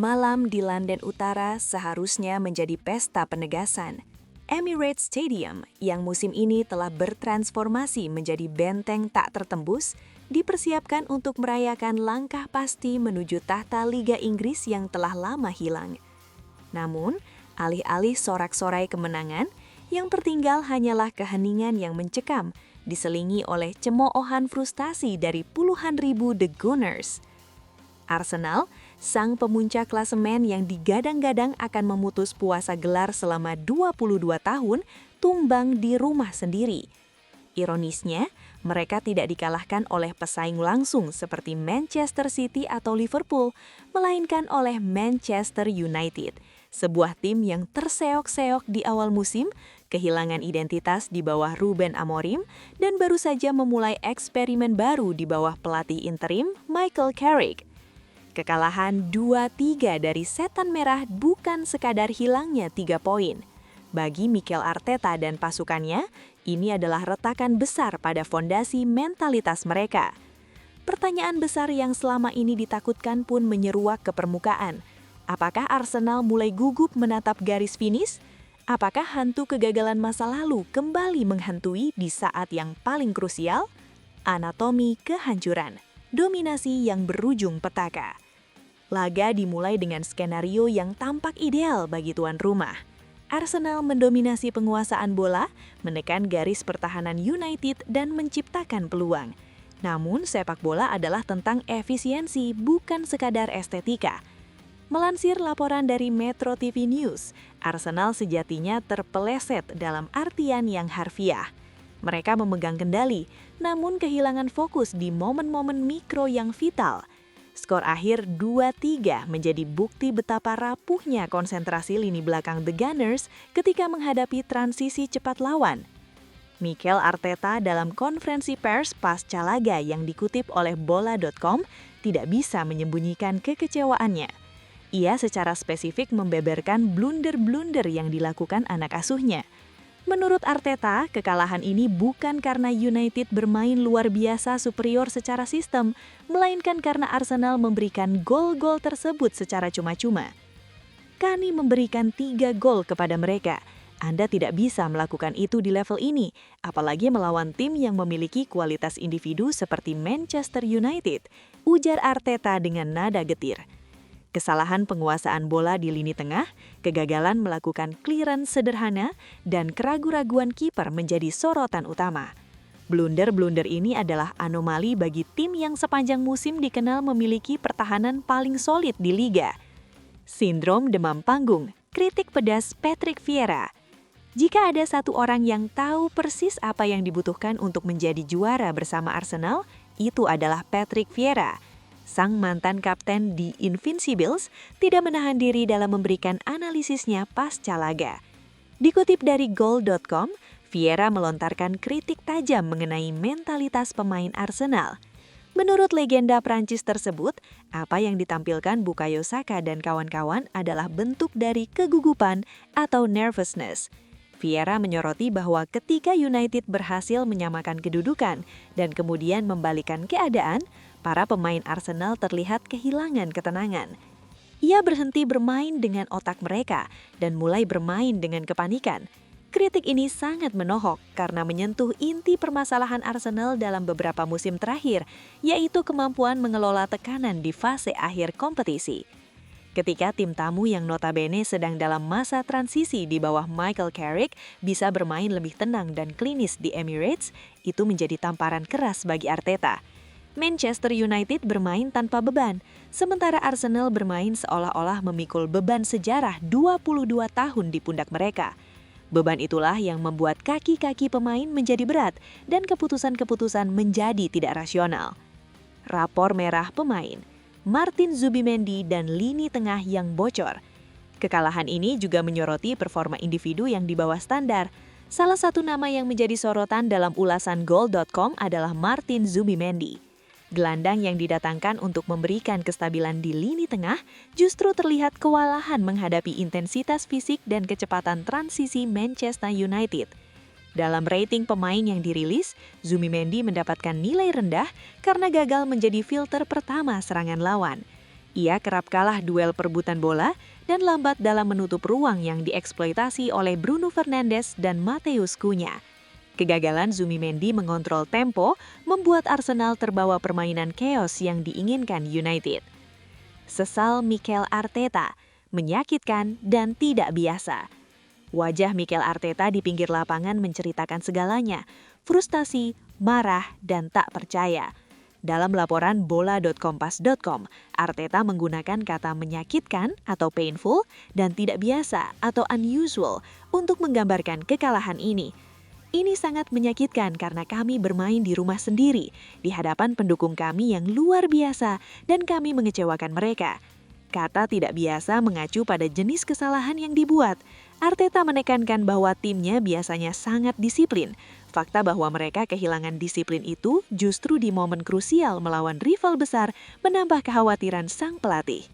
Malam di London Utara seharusnya menjadi pesta penegasan. Emirates Stadium yang musim ini telah bertransformasi menjadi benteng tak tertembus, dipersiapkan untuk merayakan langkah pasti menuju tahta Liga Inggris yang telah lama hilang. Namun, alih-alih sorak-sorai kemenangan, yang tertinggal hanyalah keheningan yang mencekam, diselingi oleh cemoohan frustasi dari puluhan ribu The Gunners. Arsenal, sang pemuncak klasemen yang digadang-gadang akan memutus puasa gelar selama 22 tahun, tumbang di rumah sendiri. Ironisnya, mereka tidak dikalahkan oleh pesaing langsung seperti Manchester City atau Liverpool, melainkan oleh Manchester United, sebuah tim yang terseok-seok di awal musim, kehilangan identitas di bawah Ruben Amorim, dan baru saja memulai eksperimen baru di bawah pelatih interim Michael Carrick. Kekalahan 2-3 dari Setan Merah bukan sekadar hilangnya 3 poin. Bagi Mikel Arteta dan pasukannya, ini adalah retakan besar pada fondasi mentalitas mereka. Pertanyaan besar yang selama ini ditakutkan pun menyeruak ke permukaan. Apakah Arsenal mulai gugup menatap garis finish? Apakah hantu kegagalan masa lalu kembali menghantui di saat yang paling krusial? Anatomi kehancuran. Dominasi yang berujung petaka. Laga dimulai dengan skenario yang tampak ideal bagi tuan rumah. Arsenal mendominasi penguasaan bola, menekan garis pertahanan United dan menciptakan peluang. Namun sepak bola adalah tentang efisiensi, bukan sekadar estetika. Melansir laporan dari Metro TV News, Arsenal sejatinya terpeleset dalam artian yang harfiah. Mereka memegang kendali, namun kehilangan fokus di momen-momen mikro yang vital. Skor akhir 2-3 menjadi bukti betapa rapuhnya konsentrasi lini belakang The Gunners ketika menghadapi transisi cepat lawan. Mikel Arteta dalam konferensi pers pasca laga yang dikutip oleh bola.com tidak bisa menyembunyikan kekecewaannya. Ia secara spesifik membeberkan blunder-blunder yang dilakukan anak asuhnya. Menurut Arteta, kekalahan ini bukan karena United bermain luar biasa superior secara sistem, melainkan karena Arsenal memberikan gol-gol tersebut secara cuma-cuma. Kami memberikan 3 gol kepada mereka. Anda tidak bisa melakukan itu di level ini, apalagi melawan tim yang memiliki kualitas individu seperti Manchester United, ujar Arteta dengan nada getir. Kesalahan penguasaan bola di lini tengah, kegagalan melakukan clearance sederhana, dan keraguan-raguan kiper menjadi sorotan utama. Blunder-blunder ini adalah anomali bagi tim yang sepanjang musim dikenal memiliki pertahanan paling solid di liga. Sindrom demam panggung, kritik pedas Patrick Vieira. Jika ada satu orang yang tahu persis apa yang dibutuhkan untuk menjadi juara bersama Arsenal, itu adalah Patrick Vieira. Sang mantan kapten di Invincibles tidak menahan diri dalam memberikan analisisnya pasca laga. Dikutip dari Goal.com, Vieira melontarkan kritik tajam mengenai mentalitas pemain Arsenal. Menurut legenda Prancis tersebut, apa yang ditampilkan Bukayo Saka dan kawan-kawan adalah bentuk dari kegugupan atau nervousness. Vieira menyoroti bahwa ketika United berhasil menyamakan kedudukan dan kemudian membalikan keadaan, para pemain Arsenal terlihat kehilangan ketenangan. Ia berhenti bermain dengan otak mereka dan mulai bermain dengan kepanikan. Kritik ini sangat menohok karena menyentuh inti permasalahan Arsenal dalam beberapa musim terakhir, yaitu kemampuan mengelola tekanan di fase akhir kompetisi. Ketika tim tamu yang notabene sedang dalam masa transisi di bawah Michael Carrick bisa bermain lebih tenang dan klinis di Emirates, itu menjadi tamparan keras bagi Arteta. Manchester United bermain tanpa beban, sementara Arsenal bermain seolah-olah memikul beban sejarah 22 tahun di pundak mereka. Beban itulah yang membuat kaki-kaki pemain menjadi berat dan keputusan-keputusan menjadi tidak rasional. Rapor merah pemain, Martin Zubimendi dan lini tengah yang bocor. Kekalahan ini juga menyoroti performa individu yang di bawah standar. Salah satu nama yang menjadi sorotan dalam ulasan Goal.com adalah Martin Zubimendi. Gelandang yang didatangkan untuk memberikan kestabilan di lini tengah justru terlihat kewalahan menghadapi intensitas fisik dan kecepatan transisi Manchester United. Dalam rating pemain yang dirilis, Zubimendi mendapatkan nilai rendah karena gagal menjadi filter pertama serangan lawan. Ia kerap kalah duel perebutan bola dan lambat dalam menutup ruang yang dieksploitasi oleh Bruno Fernandes dan Matheus Cunha. Kegagalan Zubimendi mengontrol tempo membuat Arsenal terbawa permainan chaos yang diinginkan United. Sesal Mikel Arteta, menyakitkan dan tidak biasa. Wajah Mikel Arteta di pinggir lapangan menceritakan segalanya, frustasi, marah, dan tak percaya. Dalam laporan bola.kompas.com, Arteta menggunakan kata menyakitkan atau painful dan tidak biasa atau unusual untuk menggambarkan kekalahan ini. Ini sangat menyakitkan karena kami bermain di rumah sendiri, di hadapan pendukung kami yang luar biasa dan kami mengecewakan mereka. Kata tidak biasa mengacu pada jenis kesalahan yang dibuat. Arteta menekankan bahwa timnya biasanya sangat disiplin. Fakta bahwa mereka kehilangan disiplin itu justru di momen krusial melawan rival besar menambah kekhawatiran sang pelatih.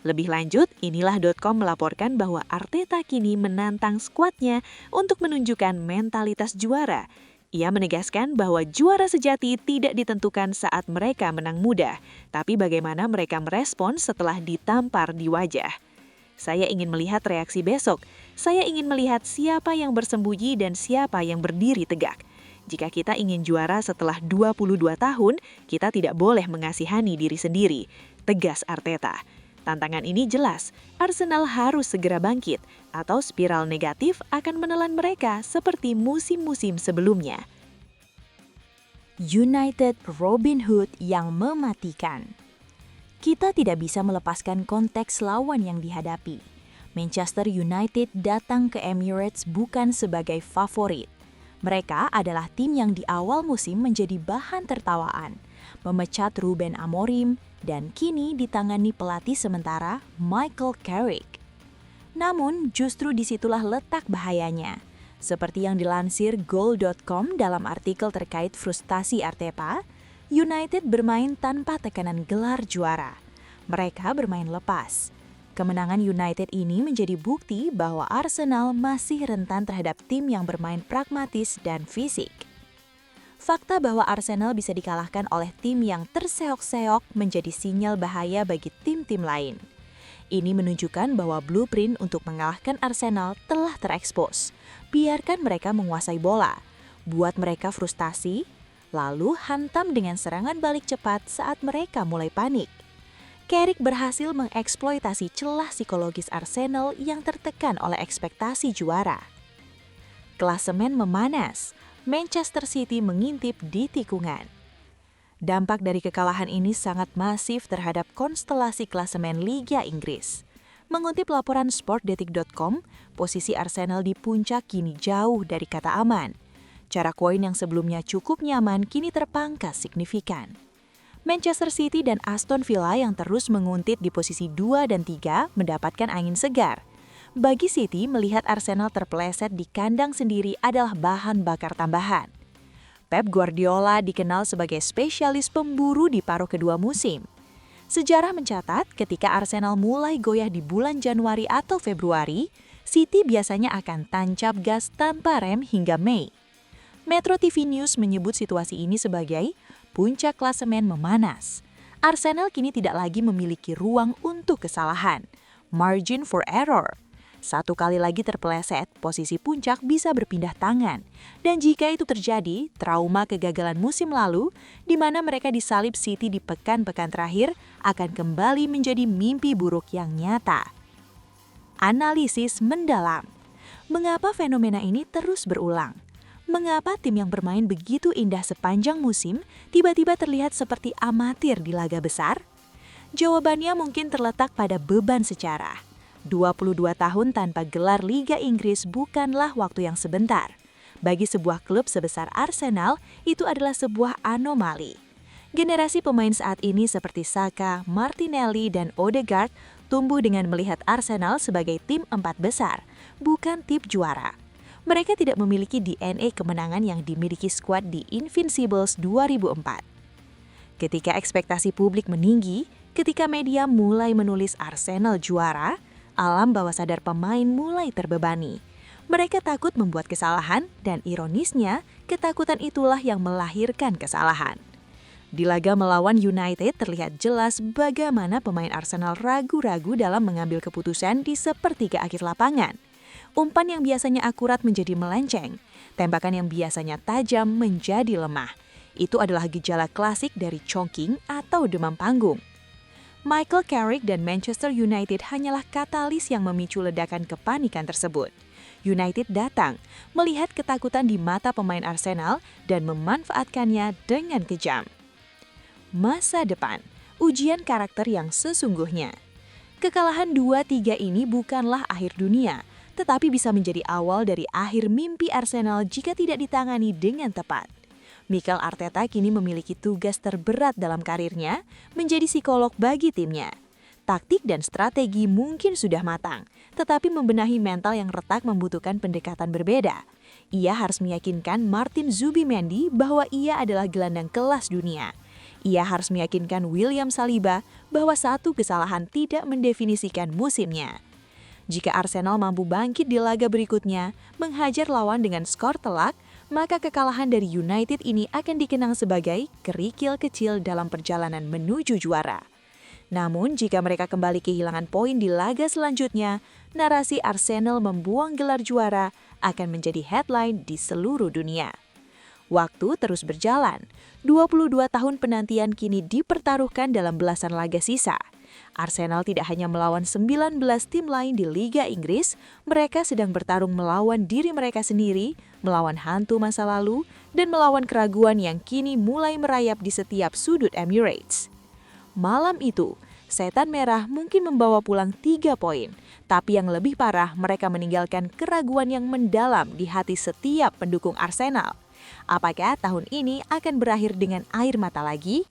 Lebih lanjut, inilah.com melaporkan bahwa Arteta kini menantang skuadnya untuk menunjukkan mentalitas juara. Ia menegaskan bahwa juara sejati tidak ditentukan saat mereka menang mudah, tapi bagaimana mereka merespon setelah ditampar di wajah. Saya ingin melihat reaksi besok. Saya ingin melihat siapa yang bersembunyi dan siapa yang berdiri tegak. Jika kita ingin juara setelah 22 tahun, kita tidak boleh mengasihani diri sendiri, tegas Arteta. Tantangan ini jelas, Arsenal harus segera bangkit, atau spiral negatif akan menelan mereka seperti musim-musim sebelumnya. United Robin Hood yang mematikan. Kita tidak bisa melepaskan konteks lawan yang dihadapi. Manchester United datang ke Emirates bukan sebagai favorit. Mereka adalah tim yang di awal musim menjadi bahan tertawaan, memecat Ruben Amorim, dan kini ditangani pelatih sementara Michael Carrick. Namun justru disitulah letak bahayanya. Seperti yang dilansir Goal.com dalam artikel terkait frustasi Arteta, United bermain tanpa tekanan gelar juara. Mereka bermain lepas. Kemenangan United ini menjadi bukti bahwa Arsenal masih rentan terhadap tim yang bermain pragmatis dan fisik. Fakta bahwa Arsenal bisa dikalahkan oleh tim yang terseok-seok menjadi sinyal bahaya bagi tim-tim lain. Ini menunjukkan bahwa blueprint untuk mengalahkan Arsenal telah terekspos. Biarkan mereka menguasai bola, buat mereka frustasi, lalu hantam dengan serangan balik cepat saat mereka mulai panik. Carrick berhasil mengeksploitasi celah psikologis Arsenal yang tertekan oleh ekspektasi juara. Klasemen memanas, Manchester City mengintip di tikungan. Dampak dari kekalahan ini sangat masif terhadap konstelasi klasemen Liga Inggris. Mengutip laporan sportdetik.com, posisi Arsenal di puncak kini jauh dari kata aman. Jarak poin yang sebelumnya cukup nyaman kini terpangkas signifikan. Manchester City dan Aston Villa yang terus menguntit di posisi 2 dan 3 mendapatkan angin segar. Bagi City, melihat Arsenal terpeleset di kandang sendiri adalah bahan bakar tambahan. Pep Guardiola dikenal sebagai spesialis pemburu di paruh kedua musim. Sejarah mencatat ketika Arsenal mulai goyah di bulan Januari atau Februari, City biasanya akan tancap gas tanpa rem hingga Mei. Metro TV News menyebut situasi ini sebagai puncak klasemen memanas. Arsenal kini tidak lagi memiliki ruang untuk kesalahan, margin for error. Satu kali lagi terpeleset, posisi puncak bisa berpindah tangan. Dan jika itu terjadi, trauma kegagalan musim lalu, di mana mereka disalip City di pekan-pekan terakhir, akan kembali menjadi mimpi buruk yang nyata. Analisis mendalam. Mengapa fenomena ini terus berulang? Mengapa tim yang bermain begitu indah sepanjang musim tiba-tiba terlihat seperti amatir di laga besar? Jawabannya mungkin terletak pada beban sejarah. 22 tahun tanpa gelar Liga Inggris bukanlah waktu yang sebentar. Bagi sebuah klub sebesar Arsenal, itu adalah sebuah anomali. Generasi pemain saat ini seperti Saka, Martinelli, dan Odegaard tumbuh dengan melihat Arsenal sebagai tim 4 besar, bukan tim juara. Mereka tidak memiliki DNA kemenangan yang dimiliki skuad di Invincibles 2004. Ketika ekspektasi publik meninggi, ketika media mulai menulis Arsenal juara, alam bawah sadar pemain mulai terbebani. Mereka takut membuat kesalahan dan ironisnya, ketakutan itulah yang melahirkan kesalahan. Di laga melawan United terlihat jelas bagaimana pemain Arsenal ragu-ragu dalam mengambil keputusan di sepertiga akhir lapangan. Umpan yang biasanya akurat menjadi melenceng, tembakan yang biasanya tajam menjadi lemah. Itu adalah gejala klasik dari choking atau demam panggung. Michael Carrick dan Manchester United hanyalah katalis yang memicu ledakan kepanikan tersebut. United datang, melihat ketakutan di mata pemain Arsenal dan memanfaatkannya dengan kejam. Masa depan, ujian karakter yang sesungguhnya. Kekalahan 2-3 ini bukanlah akhir dunia, tetapi bisa menjadi awal dari akhir mimpi Arsenal jika tidak ditangani dengan tepat. Mikel Arteta kini memiliki tugas terberat dalam karirnya, menjadi psikolog bagi timnya. Taktik dan strategi mungkin sudah matang, tetapi membenahi mental yang retak membutuhkan pendekatan berbeda. Ia harus meyakinkan Martin Zubimendi bahwa ia adalah gelandang kelas dunia. Ia harus meyakinkan William Saliba bahwa satu kesalahan tidak mendefinisikan musimnya. Jika Arsenal mampu bangkit di laga berikutnya, menghajar lawan dengan skor telak, maka kekalahan dari United ini akan dikenang sebagai kerikil kecil dalam perjalanan menuju juara. Namun, jika mereka kembali kehilangan poin di laga selanjutnya, narasi Arsenal membuang gelar juara akan menjadi headline di seluruh dunia. Waktu terus berjalan, 22 tahun penantian kini dipertaruhkan dalam belasan laga sisa. Arsenal tidak hanya melawan 19 tim lain di Liga Inggris, mereka sedang bertarung melawan diri mereka sendiri, melawan hantu masa lalu, dan melawan keraguan yang kini mulai merayap di setiap sudut Emirates. Malam itu, Setan Merah mungkin membawa pulang 3 poin, tapi yang lebih parah mereka meninggalkan keraguan yang mendalam di hati setiap pendukung Arsenal. Apakah tahun ini akan berakhir dengan air mata lagi?